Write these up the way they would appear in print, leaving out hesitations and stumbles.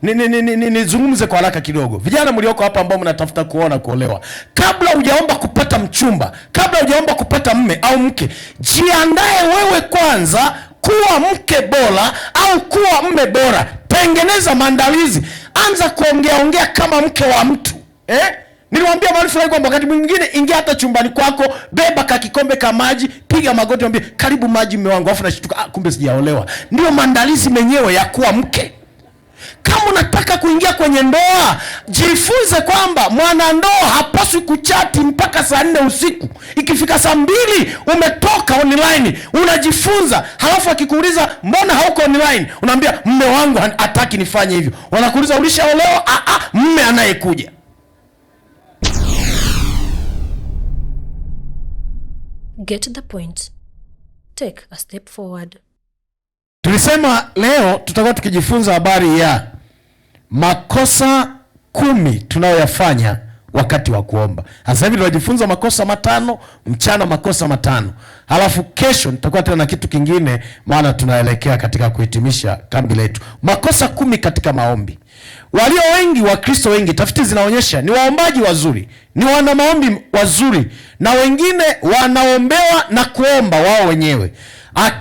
nizungumze kwa haraka kidogo. Vijana mlioko hapa ambao mnatafuta kuolewa, kabla hujaomba kupata mchumba, kabla hujaomba kupata mme au mke, jiandae wewe kwanza kuwa mke bora au kuwa mme bora. Tengeneza maandalizi, anza kuongea kama mke wa mtu. Niliwaambia mahali fulani kwamba wakati mwingine ingia hata chumbani kwako, beba kikombe ka maji, piga magoti, mwambie karibu maji mume wangu, afu nashtuka kumbe sijaolewa. Ndio maandalizi menyewe ya kuwa mke. Kama unataka kuingia kwenye ndoa, jifunze kwamba mwanandoa hapaswi kuchati mpaka saa 4 usiku. Ikifika saa 2 umetoka online, unajifunza. Halafu akikuuliza mbona hauko online, unaambia mume wangu hataki nifanye hivyo. Wanakuuliza ulishaolewa? Mume anayekuja. Get to the point. Take a step forward. Tulisema leo tutakuwa tukijifunza habari ya makosa 10 tunayoyafanya wakati wa kuomba. Sasa hivi tunajifunza makosa 5, mchana makosa 5. Halafu kesho nitakuwa tena na kitu kingine, maana tunaelekea katika kuhitimisha kambi letu. Makosa 10 katika maombi. Walio wengi, Wakristo wengi, tafiti zinaonyesha ni waombaji wazuri, ni wana maombi wazuri, na wengine wanaombewa na kuomba wao wenyewe.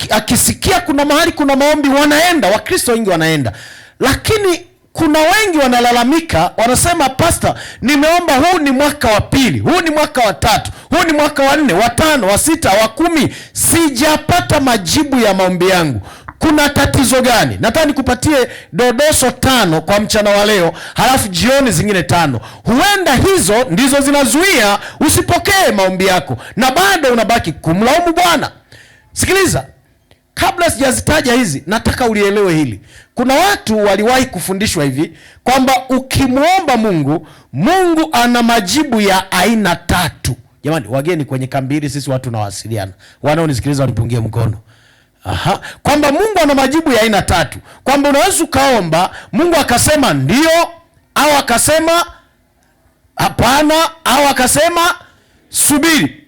Akisikia kuna mahali kuna maombi wanaenda, Wakristo wengi wanaenda. Lakini kuna wengi wanalalamika, wanasema pastor, nimeomba huu ni mwaka wa 2, huu ni mwaka wa 3, huu ni mwaka wa 4, wa 5, wa 6, wa 10, sijapata majibu ya maombi yangu. Kuna tatizo gani? Nataka nikupatie dodoso 5 kwa mchana wa leo, halafu jioni zingine 5. Huenda hizo ndizo zinazuia usipokee maombi yako na bado unabaki kumlaumu Bwana. Sikiliza, kabla sijazitaja hizi, nataka ulielewe hili. Kuna watu waliwahi kufundishwa hivi kwamba ukimwomba Mungu ana majibu ya aina 3. Jamani, wageni kwenye kambi, sisi watu tunawasiliana. Wanaonisikiliza wanipungie mkono. Kwamba Mungu ana majibu ya aina 3. Kwamba unaweza ukaomba, Mungu akasema ndio, au akasema hapana, au akasema subiri.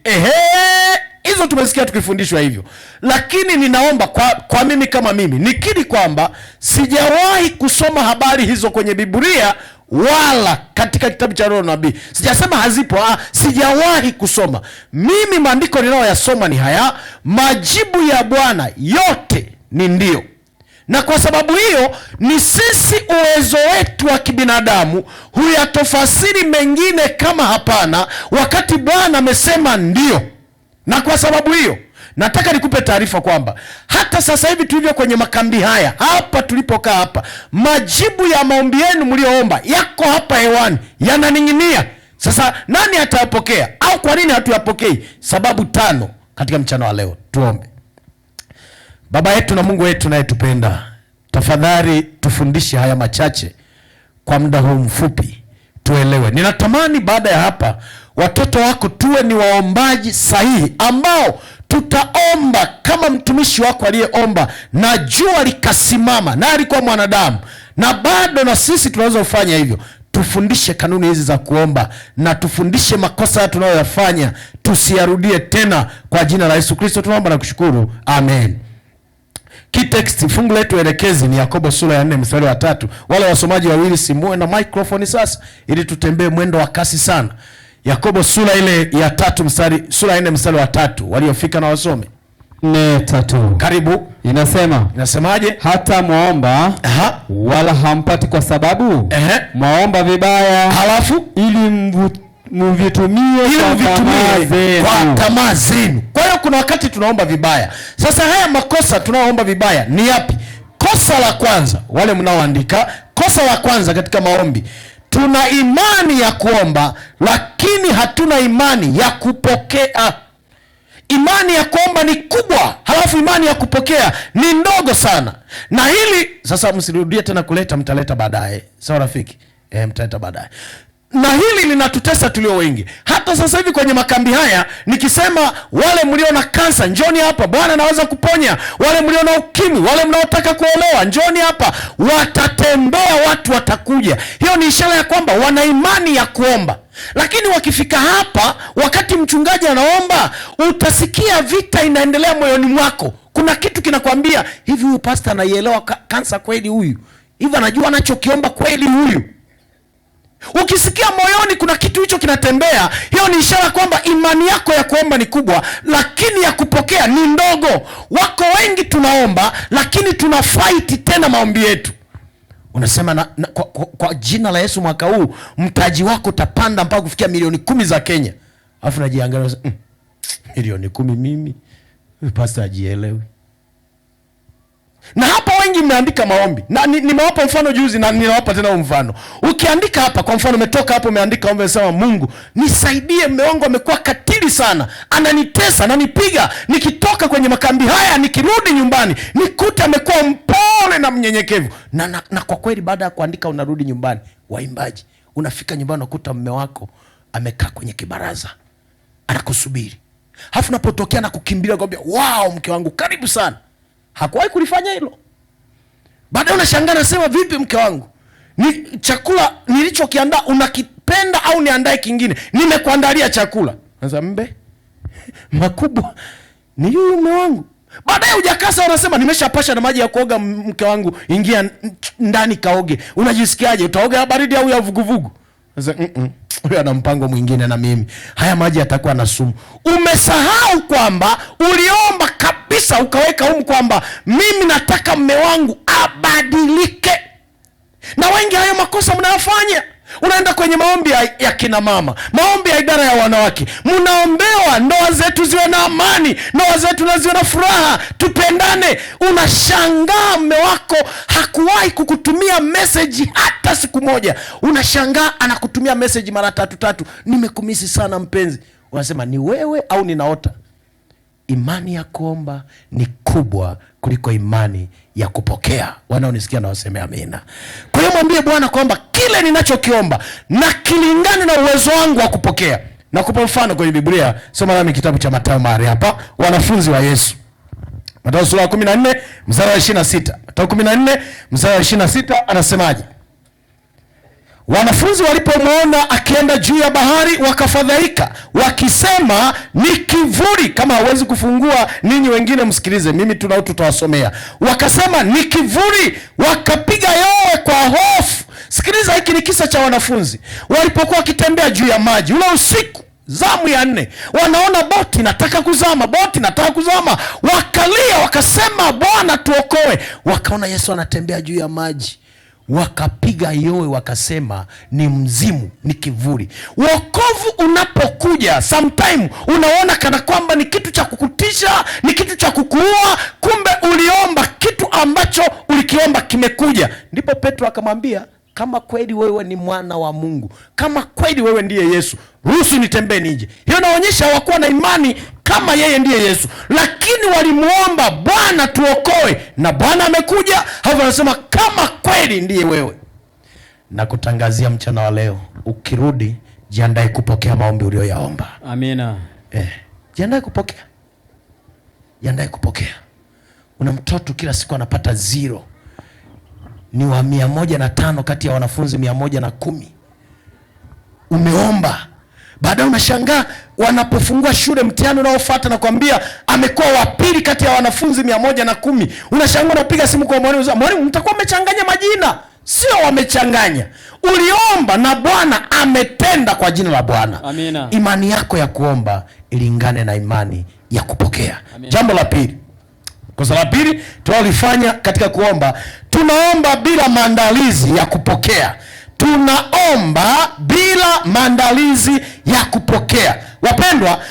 Hizo tumesikia tukifundishwa hivyo. Lakini ninaomba kwa mimi kama mimi nikiri kwamba sijawahi kusoma habari hizo kwenye Biblia wala katika kitabu cha Roho na Nabii. Sijasema hazipo, sijawahi kusoma. Mimi maandiko ninayoyasoma ni haya: majibu ya Bwana yote ni ndio. Na kwa sababu hiyo, ni sisi uwezo wetu wa kibinadamu huyatofasiri mengine kama hapana, wakati Bwana amesema ndio. Na kwa sababu hiyo, nataka nikupe taarifa kwamba hata sasa hivi tulivyo kwenye makambi haya, hapa tulipokaa hapa, majibu ya maombi yenu mlioomba yako hapa hewani, yananing'inia. Sasa nani atayapokea, au kwa nini hatuyapokei? Sababu 5 katika mchana wa leo. Tuombe. Baba yetu na Mungu wetu unayetupenda, tafadhali tufundishe haya machache kwa muda huu mfupi, tuelewe. Ninatamani baada ya hapa watoto wako tuwe ni waombaji sahihi, ambao tutaomba kama mtumishi wako aliyeomba na jua likasimama, na alikuwa mwanadamu, na bado na sisi tunaweza kufanya hivyo. Tufundishe kanuni hizi za kuomba, na tufundishe makosa tunayoyafanya tusiyarudie tena, kwa jina la Yesu Kristo tunaomba na kushukuru, amen. Kitext, fungu letu elekezi ni Yakobo sura ya 4 mstari wa 3. Wale wasomaji wawili simue na microphone sasa, ili tutembee mwendo wa kasi sana. Yakobo sura ile ya 3 sura ya 4 mstari wa 3. Waliofika na wasome. 4:3. Karibu. Inasemaje? Hata mwaomba wala hampati kwa sababu mwaomba vibaya, halafu ili mvitumie kwa tamaa zenu. Kwa hiyo kuna wakati tunaomba vibaya. Sasa haya makosa tunaoomba vibaya ni yapi? Kosa la kwanza, wale mnaoandika, kosa la kwanza katika maombi, tuna imani ya kuomba lakini hatuna imani ya kupokea. Imani ya kuomba ni kubwa, halafu imani ya kupokea ni ndogo sana. Na hili sasa msirudie tena kuleta, mtaleta baadaye. Sawa rafiki? Mtaleta baadaye. Na hili linatutesa tulio wengi. Hata sasa hivi kwenye makambi haya nikisema wale mlio na kansa njoni hapa, Bwana anaweza kuponya. Wale mlio na ukimwi, wale mnaotaka kuolewa njoni hapa, watatembea, watu watakuja. Hiyo ni ishara ya kwamba wana imani ya kuomba. Lakini wakifika hapa, wakati mchungaji anaomba, utasikia vita inaendelea moyoni mwako. Kuna kitu kinakwambia hivi, huyu pastor anaielewa kansa kweli huyu? Hivi anajua anachokiomba kweli huyu? Ukisikia moyoni kuna kitu hicho kinatembea, hiyo ni ishara kwamba imani yako ya kuomba ni kubwa, lakini ya kupokea ni ndogo. Wako wengi tunaomba, lakini tuna fight tena maombi yetu. Unasema kwa jina la Yesu mwaka huu mtaji wako utapanda mpaka kufikia milioni 10 za Kenya. Alafu najiangalia milioni 10 mimi? Pastor ajielewi. Na hapa wengi mmeandika maombi. Na nimewapa mfano juzi na ninawapa tena mfano. Ukiandika hapa kwa mfano umetoka hapo umeandika ombi unasema Mungu, nisaidie mume wangu amekuwa katili sana. Ananitesa, ananipiga. Nikitoka kwenye makambi haya nikirudi nyumbani nikute amekuwa mpole na mnyenyekevu. Na kwa kweli baada ya kuandika unarudi nyumbani, waimbaji, unafika nyumbani unakuta mume wako amekaa kwenye kibaraza anakusubiri. Halafu unapotokea na kukimbilia kwambia, "Wow, mke wangu karibu sana." Hakuwahi kulifanya hilo. Baadaye unashangaa nasema, "Vipi mke wangu? Ni chakula nilichokiandaa unakipenda au niandae kingine? Nimekuandalia chakula." Sasa mbe makubwa ni yule mume wangu. Baadaye hujakasa unasema, "Nimeshapasha na maji ya kuoga mke wangu, ingia ndani kaoge." Unajisikiaje? Utaoga ya baridi au ya vuguvugu? Sasa huyu ana mpango mwingine na mimi. Haya maji yatakuwa na sumu. Umesahau kwamba uliomba kabisa ukaweka humu kwamba mimi nataka mume wangu abadilike. Na wengi hayo makosa mnayofanya. Unaenda kwenye maombi ya kina mama, maombi ya idara ya wanawake, mnaombewa ndoa zetu ziwe na amani, ndoa zetu ziwe na furaha, tupendane. Unashangaa mume wako hakuwahi kukutumia message hata siku moja. Unashangaa anakutumia message mara 3, "Nimekumisi sana mpenzi." Unasema ni wewe au ninaota? Imani ya kuomba ni kubwa kuliko imani ya kupokea. Wanaonisikia na waseme amina. Kwa hiyo mwambie Bwana kwamba kile ninachokiomba na kilingane na uwezo wangu wa kupokea. Nakupa mfano kwenye Biblia. Soma nami kitabu cha Mathayo mahali hapa, wanafunzi wa Yesu. Mathayo sura ya 14 mstari wa 26. Mathayo 14 mstari wa 26 anasemaje? Wanafunzi walipomwona akienda juu ya bahari wakafadhaika, wakisema ni kivuli. Kama hawezi kufungua ninyi wengine msikilize, mimi tutawasomea. Wakasema ni kivuli, wakapiga yowe kwa hofu. Sikiliza, hiki ni kisa cha wanafunzi walipokuwa wakitembea juu ya maji ule usiku, zamu ya 4. Wanaona boti nataka kuzama, boti nataka kuzama. Wakalia wakasema, "Bwana tuokoe." Wakaona Yesu anatembea juu ya maji, wakapiga yowe wakasema ni mzimu, ni kivuli. Wokovu unapokuja sometime unaona kana kwamba ni kitu cha kukutisha, ni kitu cha kukuua, kumbe uliomba kitu ambacho ulikiomba kimekuja. Ndipo Petro akamwambia, "Kama kweli wewe ni mwana wa Mungu, kama kweli wewe ndiye Yesu, ruhusu nitembee nije." Hiyo inaonyesha hawakuwa na imani kama yeye ndiye Yesu, lakini walimuomba, "Bwana tuokoe." Na Bwana amekuja. Hapo anasema kama kweli ndiye wewe. Na kutangazia mchana wa leo, ukirudi jiandae kupokea maombi uliyoyaomba. Amina. Jiandae kupokea. Jiandae kupokea. Una mtoto kila siku anapata 0. Ni wa 105 kati ya wanafunzi 110. Umeomba. Baadaye unashangaa wanapofungua shule mtihani unaofuata na kwambia amekuwa wa pili kati ya wanafunzi 110. Unashangaa unapiga simu kwa mwalimu, "Mwalimu, mtakuwa umechanganya majina." Sio wamechanganya. Uliomba na Bwana ametenda kwa jina la Bwana. Amina. Imani yako ya kuomba ilingane na imani ya kupokea. Amina. Jambo la pili. Kosa la pili tunalifanya katika kuomba, tunaomba bila maandalizi ya kupokea. Tunaomba bila maandalizi ya kupokea. Wapendwa,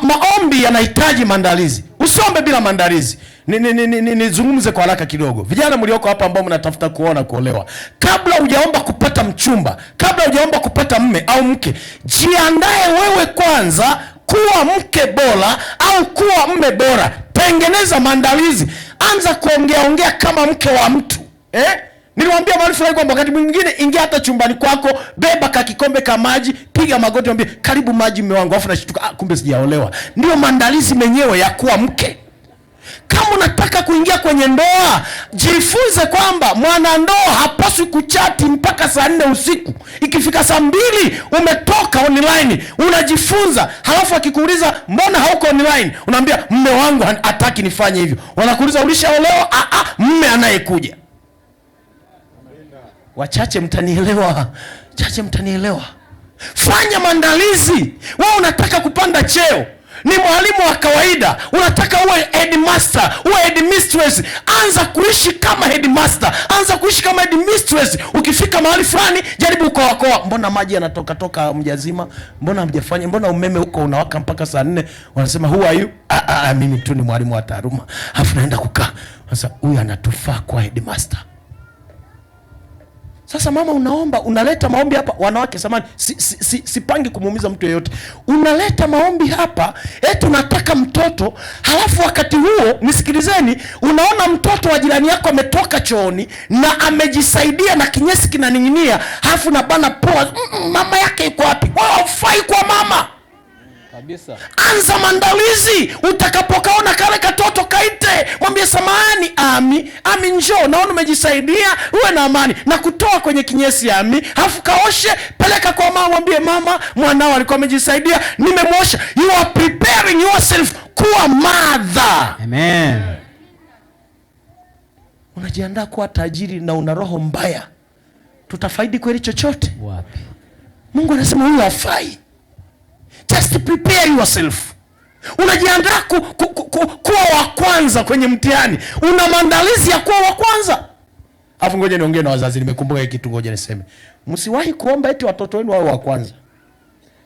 maombi yanahitaji maandalizi. Usiombe bila maandalizi. Nizungumze kwa haraka kidogo. Vijana mlioko hapa ambao mnatafuta kuolewa, kabla hujaomba kupata mchumba, kabla hujaomba kupata mme au mke, jiandae wewe kwanza kuwa mke bora au kuwa mme bora. Tengeneza maandalizi. Anza kuongea kama mke wa mtu. Niliwaambia mahali fulani kwamba wakati mwingine ingia hata chumbani kwako, beba kikombe ka maji, piga magoti, mwambie, "Karibu maji mume wangu." Afu nashtuka, kumbe sijaolewa. Ndio maandalizi menyewe ya kuwa mke. Kama unataka kuingia kwenye ndoa, jifunze kwamba mwanandoa hapaswi kuchati mpaka saa 4 usiku. Ikifika saa 2 umetoka online, unajifunza. Halafu akikuuliza, "Mbona hauko online?" Unaambia, "Mume wangu hataki nifanye hivyo." Wanakuuliza, "Ulishaolewa?" "Mume anayekuja." Wachache mtanielewa. Chache mtanielewa. Fanya maandalizi. Wewe unataka kupanda cheo, ni mwalimu wa kawaida, unataka uwe headmaster, uwe headmistress, anza kuishi kama headmaster, anza kuishi kama headmistress. Ukifika mahali fulani, jaribu kuokoa. Mbona maji yanatoka toka mjazima? Mbona hamjafanya? Mbona umeme huko unawaka mpaka saa 4? Wanasema who are you? Mimi tu ni mwalimu wa taaluma. Alafu naenda kukaa. Sasa huyu anatufaa kwa headmaster. Sasa mama, unaomba, unaleta maombi hapa. Wanawake samani, sipangi kumuumiza mtu yeyote. Unaleta maombi hapa, eti unataka mtoto, halafu wakati huo, nisikilizeni, unaona mtoto wa jirani yako ametoka chooni na amejisaidia na kinyesi kinaning'inia, halafu na bana poa. Mama yake yuko wapi? Wewe haufai kwa mama. Kabisa. Anza maandalizi. Utakapokaona kale katoto, kaite, mwambie samahani, Ami njoo, naona umejisaidia, uwe na amani, na kutoa kwenye kinyesi Ami, hafu kaoshe, peleka kwa mama, mwambie mama, mwanao alikuwa amejisaidia, nimemosha. You are preparing yourself kuwa mother. Amen. Unajiandaa kuwa tajiri na una roho mbaya, tutafaidi kweli chochote? Wapi? Mungu anasema huyu hafai. Just prepare yourself. Unajiandaa kuwa wa kwanza kwenye mtihani. Una maandalizi ya kuwa wa kwanza. Alafu ngoja niongee na wazazi, nimekumbuka kitu, ngoja niseme. Msiwahi kuomba eti watoto wenu wawe wa kwanza.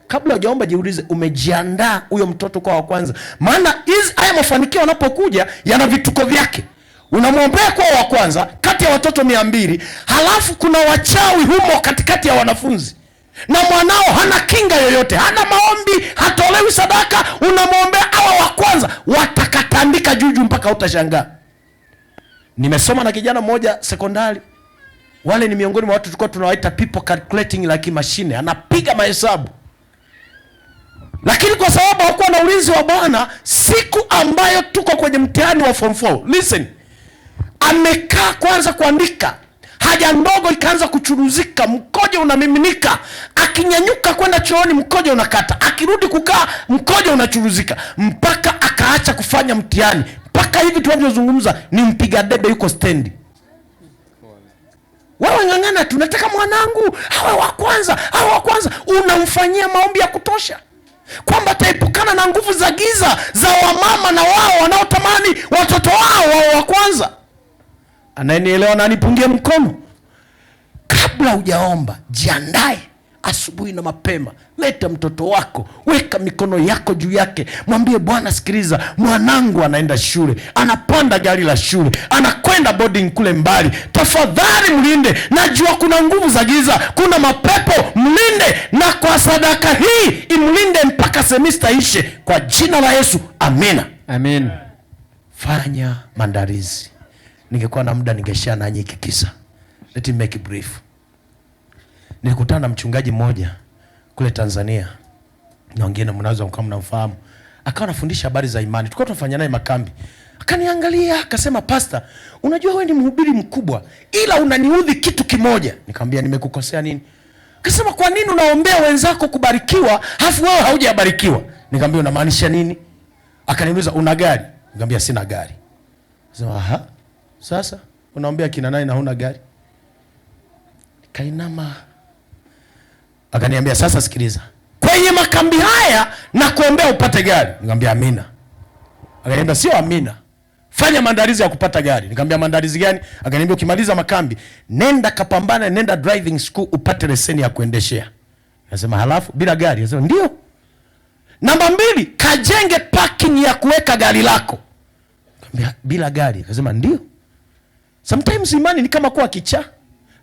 Kabla hujaomba jiulize, umejiandaa huyo mtoto kwa wa kwanza? Maana haya mafanikio yanapokuja yana vituko vyake. Unamwombea kwa wa kwanza kati ya watoto 200, halafu kuna wachawi humo katikati ya wanafunzi. Na mwanao hana kinga yoyote, hana maombi, hatolewi sadaka, unamwombea awa wa kwanza, watakatandika juju mpaka utashangaa. Nimesoma na kijana mmoja sekondari. Wale ni miongoni mwa watu tulikuwa tunawaita people calculating like machine. Anapiga mahesabu. Lakini kwa sababu hakuwa na ulinzi wa Bwana, siku ambayo tuko kwenye mtihani wa form 4, listen, amekaa kwanza kuandika, haja ndogo ikaanza kuchuruzika, mkojo unamiminika. Akinyanyuka kwenda chooni, mkojo unakata. Akirudi kukaa, mkojo unachuruzika, mpaka akaacha kufanya mtihani. Mpaka hivi tunavyozungumza ni mpiga debe yuko stendi. Wewe ng'ang'ana, tunataka mwanangu awe wa kwanza, awe wa kwanza. Unamfanyia maombi ya kutosha kwamba taepukana na nguvu za giza za wamama na wao wanaotamani watoto wao wawe wa kwanza? Anayenielewa na anipungie mkono. Kabla hujaomba, jiandae asubuhi na mapema. Leta mtoto wako, weka mikono yako juu yake, mwambie Bwana, sikiliza, mwanangu anaenda shule, anapanda gari la shule, anakwenda boarding kule mbali, tafadhali mlinde. Najua kuna nguvu za giza, kuna mapepo, mlinde, na kwa sadaka hii imlinde mpaka semester ishe, kwa jina la Yesu, amina. Amen. Fanya maandalizi. Ningekuwa na muda ningeshare nanyi hiki kisa. Let me make it brief. Nilikutana na mchungaji mmoja kule Tanzania, na wengine mnaweza kama mnamfahamu. Akawa anafundisha habari za imani. Tulikuwa tunafanya naye makambi. Akaniangalia, akasema, "Pastor, unajua wewe ni mhubiri mkubwa, ila unaniudhi kitu kimoja." Nikamwambia, "Nimekukosea nini?" Akasema, "Kwa nini unaombea wenzako kubarikiwa, halafu wewe haujabarikiwa?" Nikamwambia, "Unamaanisha nini?" Akaniuliza, "Una gari?" Nikamwambia, "Sina gari." Akasema, "Aha. Sasa unaombea kina nani na huna gari?" Kainama. Akaniambia, "Sasa sikiliza, kwenye makambi haya na kuombea upate gari." Nikamwambia, "Amina." Akaniambia, "Sio amina, fanya maandalizi ya kupata gari." Nikamwambia, "Maandalizi gani?" Akaniambia, "Ukimaliza makambi, nenda kapambana, nenda driving school upate leseni ya kuendeshea." Nasema, "Halafu bila gari?" Nasema, "Ndio." "Namba 2, kajenge parking ya kuweka gari lako." Nikamwambia, "Bila gari?" Akasema, "Ndio." Sometimes imani ni kama kuwa kichaa.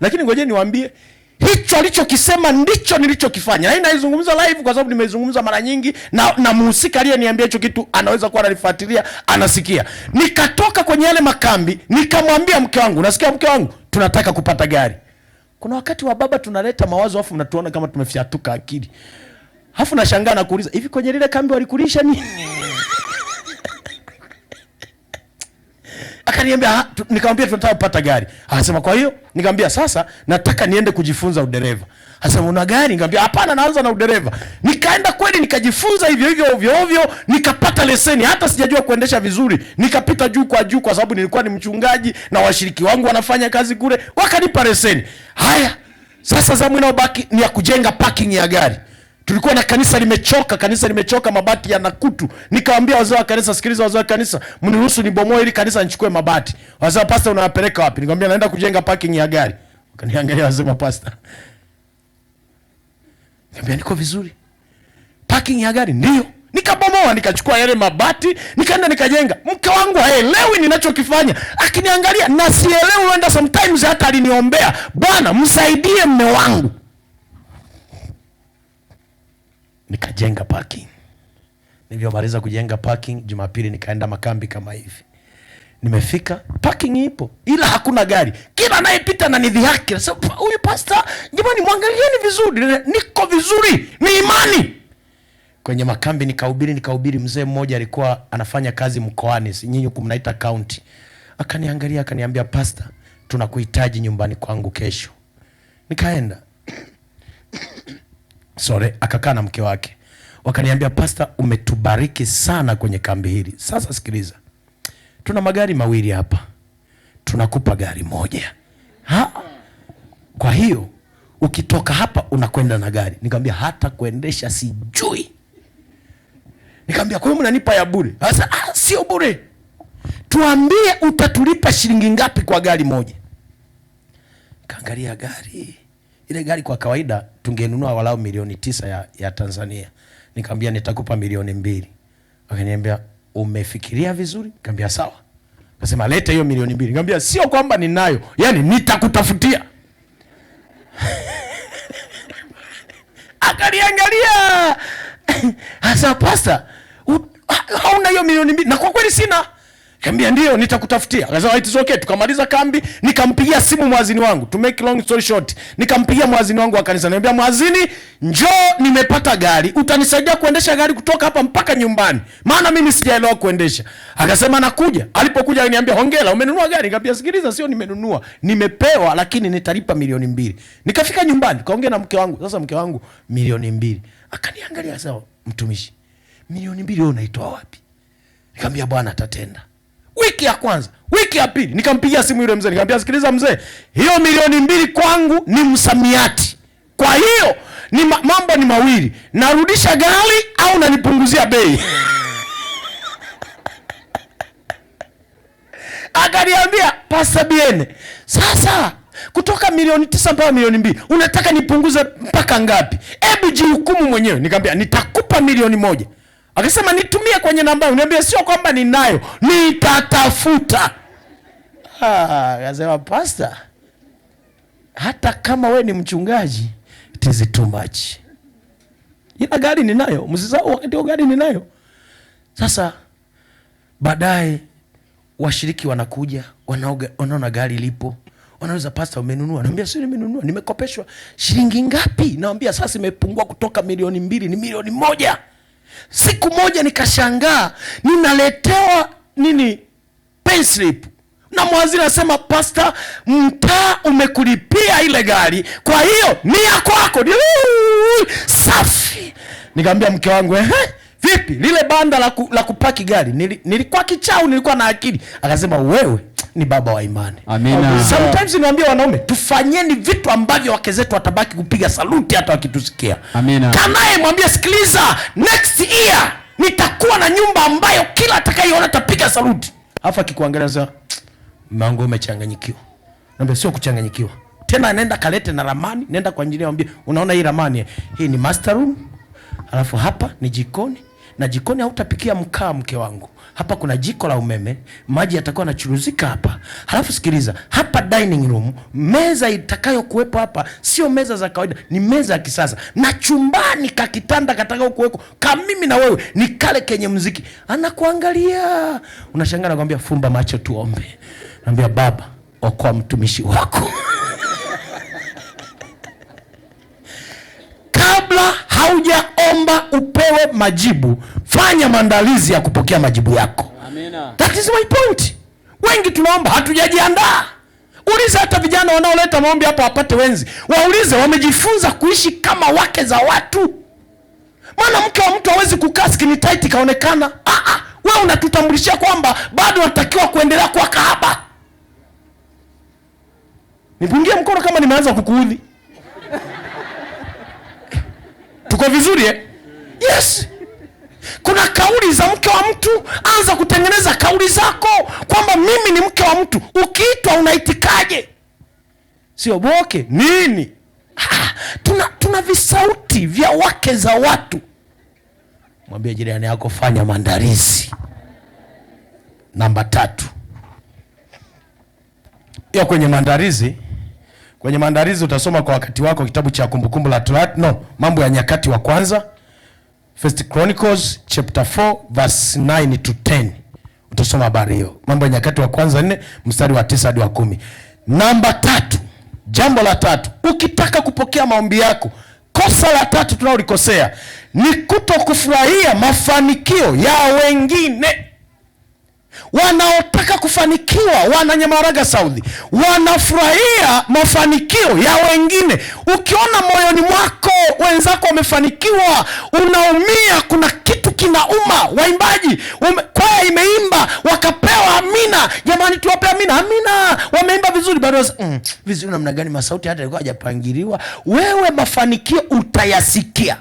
Lakini ngoje niwaambie, hicho alichokisema ndicho nilichokifanya. Na hii naizungumza live kwa sababu nimeizungumza mara nyingi, na mhusika aliyeniambia hicho kitu anaweza kuwa ananifuatilia, anasikia. Nikatoka kwenye yale makambi, nikamwambia mke wangu, "Nasikia mke wangu, tunataka kupata gari." Kuna wakati wa baba tunaleta mawazo afu mnatuona kama tumefiatuka akili. Afu nashangaa na kuuliza, "Hivi kwenye lile kambi walikulisha nini?" Akaniambia, nikamwambia tunataka kupata gari. Akasema kwa hiyo? Nikamwambia sasa nataka niende kujifunza udereva. Akasema una gari? Nikamwambia hapana, naanza na udereva. Nikaenda kweli nikajifunza hivyo ovyo, nikapata leseni, hata sijajua kuendesha vizuri. Nikapita juu kwa sababu nilikuwa ni mchungaji na washiriki wangu wanafanya kazi kule, wakanipa leseni. Haya, sasa zamu inayobaki ni ya kujenga parking ya gari. Tulikuwa na kanisa limechoka, mabati yana kutu. Nikamwambia wazee wa kanisa, sikiliza wazee wa kanisa, mniruhusu nibomoe ili kanisa nichukue mabati. Wazee, pastor unawapeleka wapi? Nikamwambia naenda kujenga parking ya gari. Wakaniangalia wazee, pastor. Nikamwambia niko vizuri. Parking ya gari ndio. Nikabomoa, nikachukua yale mabati, nikaenda nikajenga. Mke wangu haelewi ninachokifanya. Akiniangalia na sielewi, wenda sometimes hata aliniombea, Bwana msaidie mume wangu. Nikajenga parking. Nilivyomaliza kujenga parking, Jumapili nikaenda makambi kama hivi. Nimefika, parking ipo, ila hakuna gari. Kila anayepita na nidhihaki, sasa huyu pastor, jamani muangalieni vizuri, niko vizuri, ni imani. Kwenye makambi nikahubiri, mzee mmoja alikuwa anafanya kazi mkoani, si nyinyi mnaita county. Akaniangalia akaniambia, pastor, tunakuhitaji nyumbani kwangu kesho. Nikaenda. Akakaa na mke wake. Wakaniambia, pastor, umetubariki sana kwenye kambi hili. Sasa sikiliza, tuna magari mawili hapa, tunakupa gari moja. Kwa hiyo ukitoka hapa unakwenda na gari. Nikamwambia hata kuendesha sijui. Nikamwambia kwa hiyo mnanipa ya bure? Sasa sio bure. Tuambie utatulipa shilingi ngapi kwa gari moja? Kaangalia gari. Ile gari kwa kawaida tungenunua walau milioni 9 ya Tanzania. Nikamwambia nitakupa milioni 2. Akaniambia umefikiria vizuri? Nikamwambia sawa. Akasema leta hiyo milioni 2. Nikamwambia sio kwamba ninayo, yani nitakutafutia. Akaniangalia. Asa pastor, hauna hiyo milioni 2? Na kwa kweli sina. Nikamwambia ndio nitakutafutia. Akasema it's okay. Tukamaliza kambi, nikampigia simu mwazini wangu. To make long story short, nikampigia mwazini wangu wa kanisa. Niambia mwazini, njoo nimepata gari. Utanisaidia kuendesha gari kutoka hapa mpaka nyumbani. Maana mimi sijaelewa kuendesha. Akasema nakuja. Alipokuja aliniambia hongera, umenunua gari? Nikamwambia sikiliza, sio nimenunua. Nimepewa lakini nitalipa milioni 2. Nikafika nyumbani, kaongea na mke wangu. Sasa mke wangu milioni 2. Akaniangalia sawa, mtumishi, milioni 2 wewe unaitoa wapi? Nikamwambia Bwana atatenda. Wiki ya kwanza, wiki ya pili, nikampigia simu yule mzee. Nikamwambia sikiliza mzee, hiyo milioni 2 kwangu ni msamiati. Kwa hiyo ni mambo ni mawili. Narudisha gari au nanipunguzia bei? Akaniambia Pastor Biene, sasa kutoka milioni 9 mpaka milioni 2 unataka nipunguze mpaka ngapi? Hebu jihukumu mwenyewe. Nikamwambia nitakupa milioni 1. Akasema nitumie kwenye namba. Niambia sio kwamba ninayo, nitatafuta. Akasema pastor, hata kama we ni mchungaji, it is too much. Ila gari ninayo, msisahau wakati wa gari ninayo. Sasa baadaye washiriki wanakuja, wanaona gari lipo. Wanauliza pastor umenunua? Naambia sio nimenunua, nimekopeshwa. Shilingi ngapi? Naambia sasa imepungua kutoka milioni 2 ni milioni 1. Siku moja nikashangaa, ninaletewa payslip. Na mwaziri anasema pastor, mtaa umekulipia ile gari, kwa hiyo ni ya kwako. Safi. Nikamwambia mke wangu, vipi lile banda la kupaki gari? Nilikuwa kichau, nilikuwa na akili. Akasema wewe ni baba wa imani. Amina. Sometimes niwaambia wanaume, tufanyeni vitu ambavyo wake zetu watabaki kupiga saluti hata wakitusikia. Amina. Kanaye mwambie sikiliza, next year nitakuwa na nyumba ambayo kila atakayeona atapiga saluti. Afa akikuangalia sasa, mango umechanganyikiwa. Naambia sio kuchanganyikiwa. Tena anaenda kalete na ramani, nenda kwa injinia mwambie unaona hii ramani, hii ni master room. Alafu hapa ni jikoni, na jikoni hautapikia mkaa mke wangu. Hapa kuna jiko la umeme, maji yatakuwa yanachuruzika hapa. Halafu sikiliza, hapa dining room, meza itakayo kuwepo hapa sio meza za kawaida, ni meza ya kisasa. Na chumbani kakitanda katakao kuweko kama mimi na wewe ni kale kenye muziki. Anakuangalia, unashangaa, anakuambia fumba macho tuombe. Anambia Baba, okoa mtumishi wako. Kabla haujaomba upewe majibu, fanya maandalizi ya kupokea majibu yako. Amina. That is my point. Wengi tunaomba hatujajiandaa. Ulize hata vijana wanaoleta maombi hapa wapate wenzi, waulize wamejifunza kuishi kama wake za watu. Maana mke wa mtu hawezi kukaa skin tight kaonekana. Wewe unatutambulishia kwamba bado unatakiwa kuendelea kuwa kahaba. Nipungie mkono kama nimeanza kukuudhi. Tuko vizuri eh? Yes. Kuna kauli za mke wa mtu, anza kutengeneza kauli zako kwamba mimi ni mke wa mtu. Ukiitwa unaitikaje? Sio boke nini? Tuna visauti vya wake za watu. Mwambie jirani yako fanya maandalizi. Namba 3. Ya kwenye maandalizi utasoma kwa wakati wako kitabu cha Kumbukumbu la Torati, Mambo ya Nyakati wa Kwanza, First Chronicles chapter 4 verse 9 to 10. Utasoma habari hiyo. Mambo ya Nyakati wa Kwanza 4 mstari wa 9 hadi wa 10. Namba 3. Jambo la 3. Ukitaka kupokea maombi yako, kosa la 3 tunaolikosea ni kutokufurahia mafanikio ya wengine. Wanaotaka kufanikiwa wananyamaraga Saudi, wanafurahia mafanikio ya wengine. Ukiona moyoni mwako wenzako wamefanikiwa, unaumia, kuna kitu kinauma. Waimbaji, kwaya imeimba wakapewa amina. Jamani, tuwape amina. Wameimba vizuri, bado vizuri namna gani? Masauti hata yalikuwa hajapangiliwa. Wewe mafanikio utayasikia.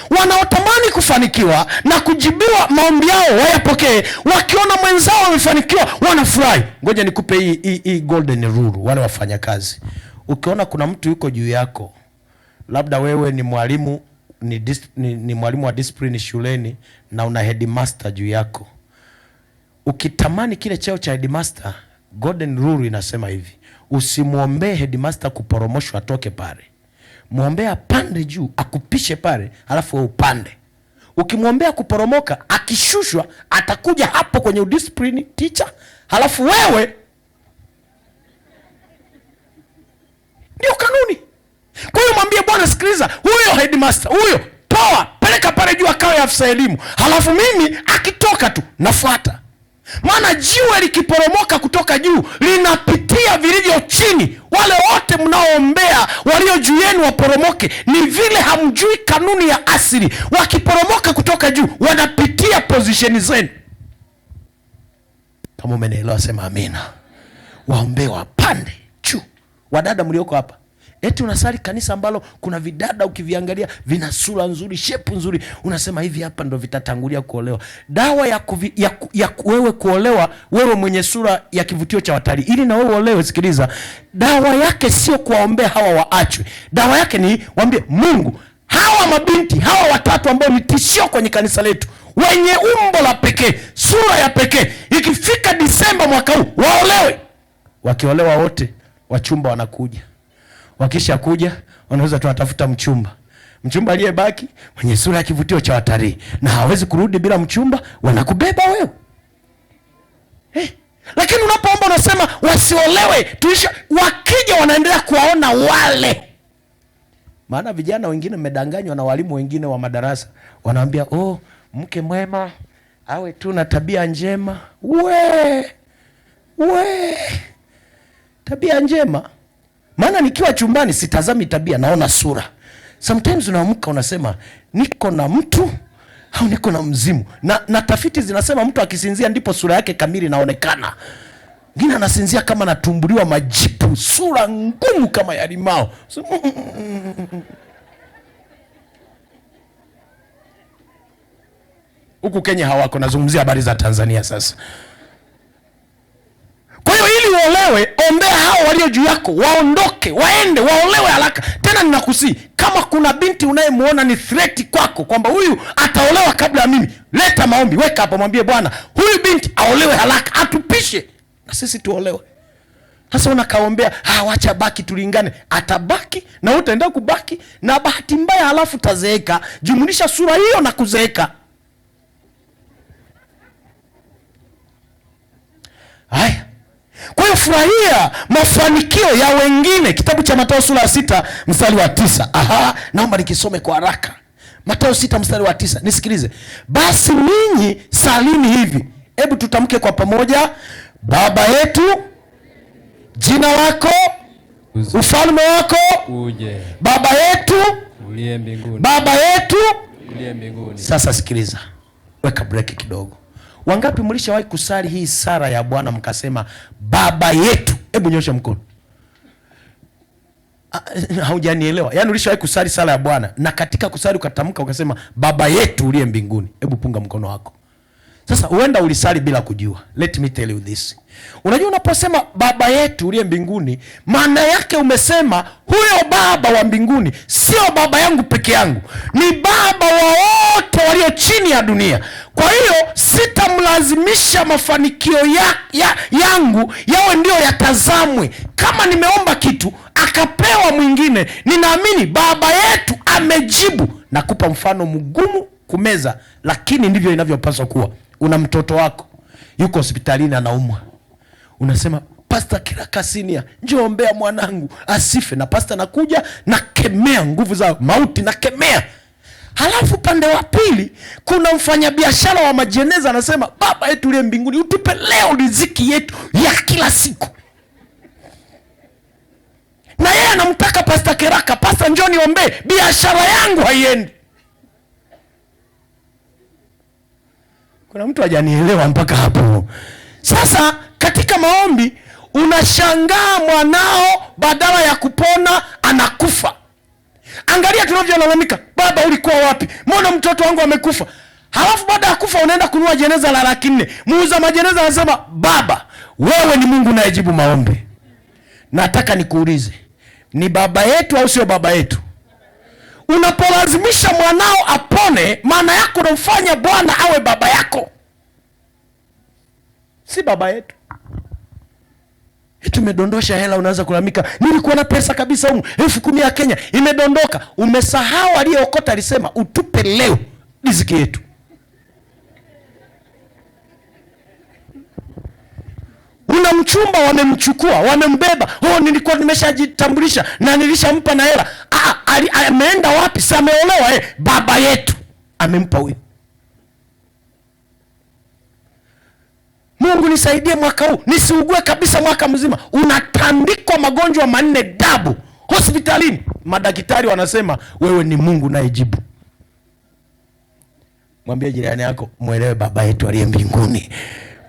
Wanaotamani kufanikiwa na kujibiwa maombi yao wayapokee, wakiona mwenzao wamefanikiwa wanafurahi. Ngoja nikupe hii golden rule, wale wafanya kazi. Ukiona kuna mtu yuko juu yako, labda wewe ni mwalimu, ni mwalimu wa discipline shuleni na una headmaster juu yako. Ukitamani kile cheo cha headmaster, golden rule inasema hivi: usimuombe headmaster kuporomoshwa atoke pale. Muombea pande juu akupishe pale, halafu wewe upande. Ukimwombea kuporomoka, akishushwa atakuja hapo kwenye discipline teacher, halafu wewe. Ndio kanuni. Kwa hiyo mwambie Bwana, sikiliza, huyo headmaster huyo toa, peleka pale juu akawe afisa elimu, halafu mimi akitoka tu nafuata. Maana jiwe likiporomoka kutoka juu linapitia vilivyo chini. Wale wote mnaoombea walio juu yenu waporomoke, ni vile hamjui kanuni ya asili. Wakiporomoka kutoka juu wanapitia position zenu. Kama umenielewa sema amina. Waombee wapande juu. Wadada mlioko hapa, eti unasali kanisa ambalo kuna vidada ukiviangalia vina sura nzuri, shepu nzuri, unasema hivi hapa ndo vitatangulia kuolewa. Dawa ya wewe kuolewa, wewe mwenye sura ya kivutio cha watalii, ili na wewe uolewe, sikiliza, dawa yake sio kuwaombea hawa waachwe. Dawa yake ni waambie Mungu, hawa mabinti hawa 3 ambao ni tishio kwenye kanisa letu, wenye umbo la pekee, sura ya pekee, ikifika Disemba mwaka huu waolewe. Wakiolewa wote, wachumba wanakuja. Wakisha kuja, wanaweza tunatafuta mchumba aliyebaki mwenye sura ya kivutio cha watalii, na hawezi kurudi bila mchumba, wanakubeba wewe. Lakini unapoomba unasema wasiolewe, tuisha, wakija wanaendelea kuwaona wale. Maana vijana wengine mmedanganywa na walimu wengine wa madarasa, wanaambia mke mwema awe tu na tabia njema. Tabia njema? Maana nikiwa chumbani sitazami tabia, naona sura. Sometimes unaamka unasema niko na mtu au niko na mzimu. Na tafiti zinasema mtu akisinzia ndipo sura yake kamili inaonekana. Ngine anasinzia kama anatumbuliwa majipu, sura ngumu kama ya limao. Huku Kenya hawako, nazungumzia habari za Tanzania sasa. Kwa hiyo ili uolewe, ombea hao walio juu yako waondoke, waende, waolewe haraka. Tena ninakusii, kama kuna binti unayemuona ni threat kwako kwamba huyu ataolewa kabla ya mimi, leta maombi, weka hapo, mwambie Bwana, huyu binti aolewe haraka, atupishe na sisi tuolewe. Sasa unakaombea, wacha baki tulingane. Atabaki na utaenda kubaki na bahati mbaya, halafu tazeeka. Jumulisha sura hiyo na kuzeeka. Haya. Kwa hiyo furahia mafanikio ya wengine. Kitabu cha Mathayo sura ya 6 mstari wa 9. Naomba nikisome kwa haraka. Mathayo 6 mstari wa 9. Nisikilize. Basi ninyi salini hivi: Hebu tutamke kwa pamoja. Baba yetu, jina lako, ufalme wako uje. Baba yetu Uliye mbinguni. Baba yetu Uliye mbinguni. Sasa sikiliza, weka break kidogo. Wangapi mlishawahi kusali hii sala ya Bwana mkasema baba yetu? Hebu nyosha mkono. Haujanielewa. Yaani ulishawahi kusali sala ya Bwana na katika kusali ukatamka ukasema baba yetu uliye mbinguni? Hebu punga mkono wako. Sasa huenda ulisali bila kujua. Let me tell you this. Unajua unaposema baba yetu uliye mbinguni, maana yake umesema huyo baba wa mbinguni sio baba yangu peke yangu, ni baba wa wote walio chini ya dunia. Kwa hiyo sitamlazimisha mafanikio yangu yawe ndio yatazamwe. Kama nimeomba kitu akapewa mwingine, ninaamini baba yetu amejibu. Nakupa mfano mgumu kumeza, lakini ndivyo inavyopaswa kuwa. Una mtoto wako yuko hospitalini anaumwa, unasema Pastor Kiraka Senior, njoo ombea mwanangu asife. Na pastor nakuja nakemea nguvu za mauti, nakemea. Halafu pande wa pili kuna mfanyabiashara wa majeneza anasema baba yetu uliye mbinguni, utupe leo riziki yetu ya kila siku. Na yeye anamtaka Pastor Kiraka, pastor njoo niombee, biashara yangu haiendi. Kuna mtu hajanielewa mpaka hapo. Sasa katika maombi unashangaa mwanao badala ya kupona anakufa. Angalia tunavyolalamika, baba ulikuwa wapi? Mbona mtoto wangu amekufa? Halafu baada ya kufa unaenda kununua jeneza la 400,000. Muuza majeneza anasema baba, wewe ni Mungu unayejibu maombi. Nataka nikuulize, ni baba yetu au sio baba yetu? Unapolazimisha mwanao apone, maana yako unamfanya Bwana awe baba yako, si baba yetu. Tumedondosha hela, unaanza kulalamika, nilikuwa na pesa kabisa humu 10,000 ya Kenya imedondoka. Umesahau aliyeokota alisema utupe leo riziki yetu. Una mchumba wamemchukua, wamembeba. Nilikuwa nimeshajitambulisha na nilishampa na hela. Ameenda wapi? Si ameolewa? Baba yetu amempa huyo. Mungu nisaidie mwaka huu nisiugue kabisa mwaka mzima. Unatandikwa magonjwa 4 dabu hospitalini. Madaktari wanasema wewe ni Mungu unayejibu. Mwambie jirani yako muelewe baba yetu aliye mbinguni.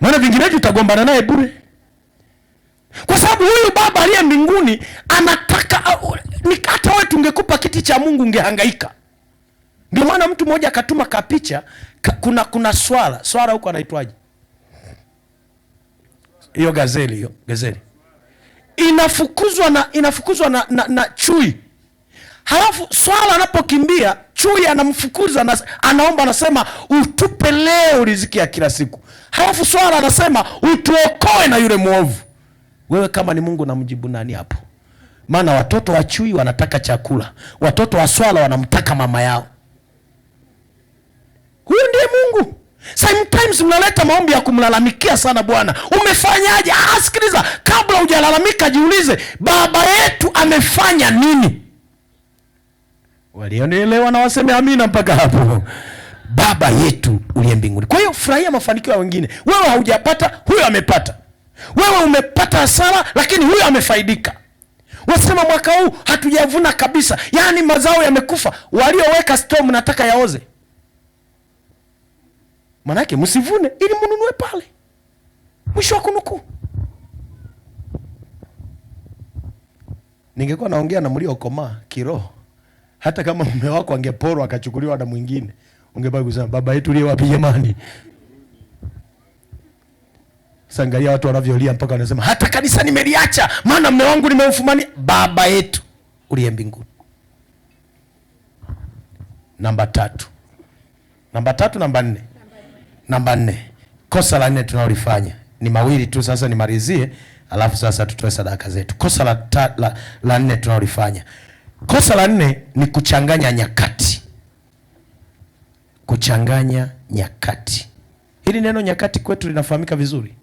Maana vinginevyo utagombana naye bure. Kwa sababu huyu baba aliye mbinguni anataka hata wewe tungekupa kiti cha Mungu ungehangaika. Ndio maana mtu mmoja akatuma kapicha kuna swala huko anaitwaje? Hiyo gazeli inafukuzwa na chui. Halafu swala anapokimbia chui anamfukuza na anaomba, anasema utupe leo riziki ya kila siku. Halafu swala anasema utuokoe na yule mwovu. Wewe kama ni Mungu unamjibu nani hapo? Maana watoto wa chui wanataka chakula, watoto wa swala wanamtaka mama yao. Huyo ndiye Mungu. Sometimes mnaleta maombi ya kumlalamikia sana Bwana. Umefanyaje? Sikiliza, kabla hujalalamika jiulize, baba yetu amefanya nini? Walionielewa na waseme amina mpaka hapo. Baba yetu uliye mbinguni. Kwa hiyo furahia mafanikio ya wengine. Wewe haujapata, huyo amepata. Wewe umepata hasara, lakini huyo amefaidika. Wasema mwaka huu hatujavuna kabisa, yaani mazao yamekufa. Walioweka store mnataka yaoze. Manake msivune ili mnunue pale. Mwisho wa kunukuu. Ningekuwa naongea na mliokomaa kiroho, hata kama mume wako angeporwa akachukuliwa na mwingine, ungebaki kusema baba yetu uliye wapi jamani? Sangalia watu wanavyolia mpaka wanasema hata kanisa nimeliacha maana mume wangu nimeufumania. Baba yetu uliye mbinguni. Namba 3. Namba 4. Kosa la 4 tunalofanya ni mawili tu, sasa nimalizie, alafu sasa tutoe sadaka zetu. Kosa la 4 tunalofanya. Kosa la 4 ni kuchanganya nyakati. Kuchanganya nyakati. Hili neno nyakati kwetu linafahamika vizuri.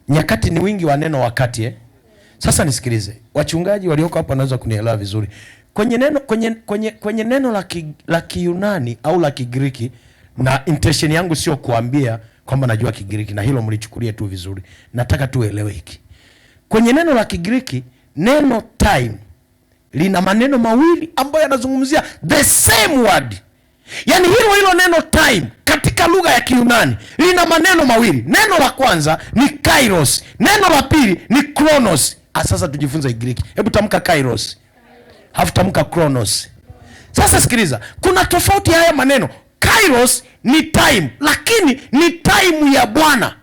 Nyakati ni wingi wa neno wakati. Sasa nisikilize. Wachungaji walioko hapa wanaweza kunielewa vizuri. Kwenye neno la Kiyunani au la Kigiriki, na intention yangu sio kuambia kwamba najua Kigiriki, na hilo mlichukulie tu vizuri. Nataka tuelewe hiki. Kwenye neno la Kigiriki, neno time lina maneno mawili ambayo yanazungumzia the same word. Yaani hilo neno time katika lugha ya Kiyunani lina maneno mawili. Neno la kwanza ni kairos, neno la pili ni chronos. Sasa tujifunze Kigiriki. Hebu tamka kairos, halafu tamka chronos. Sasa sikiliza, kuna tofauti haya maneno. Kairos ni time, lakini ni time ya Bwana.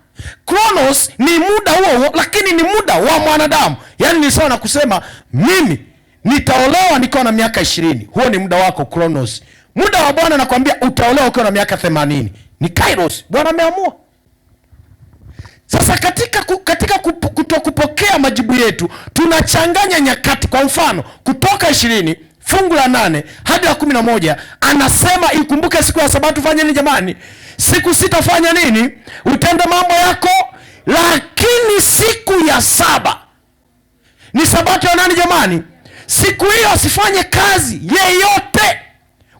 Chronos ni muda huo, lakini ni muda wa mwanadamu. Yaani ni sawa na kusema mimi nitaolewa nikiwa na miaka 20. Huo ni muda wako, chronos. Muda wa Bwana nakwambia utaolewa ukiwa na miaka 80. Ni kairos. Bwana ameamua. Sasa katika kutokupokea majibu yetu, tunachanganya nyakati. Kwa mfano, Kutoka 20 fungu la 8 hadi la 11 anasema ikumbuke siku ya Sabato fanya nini jamani? Siku sita fanya nini? Utende mambo yako, lakini siku ya saba ni Sabato ya nani jamani? Siku hiyo asifanye kazi yeyote,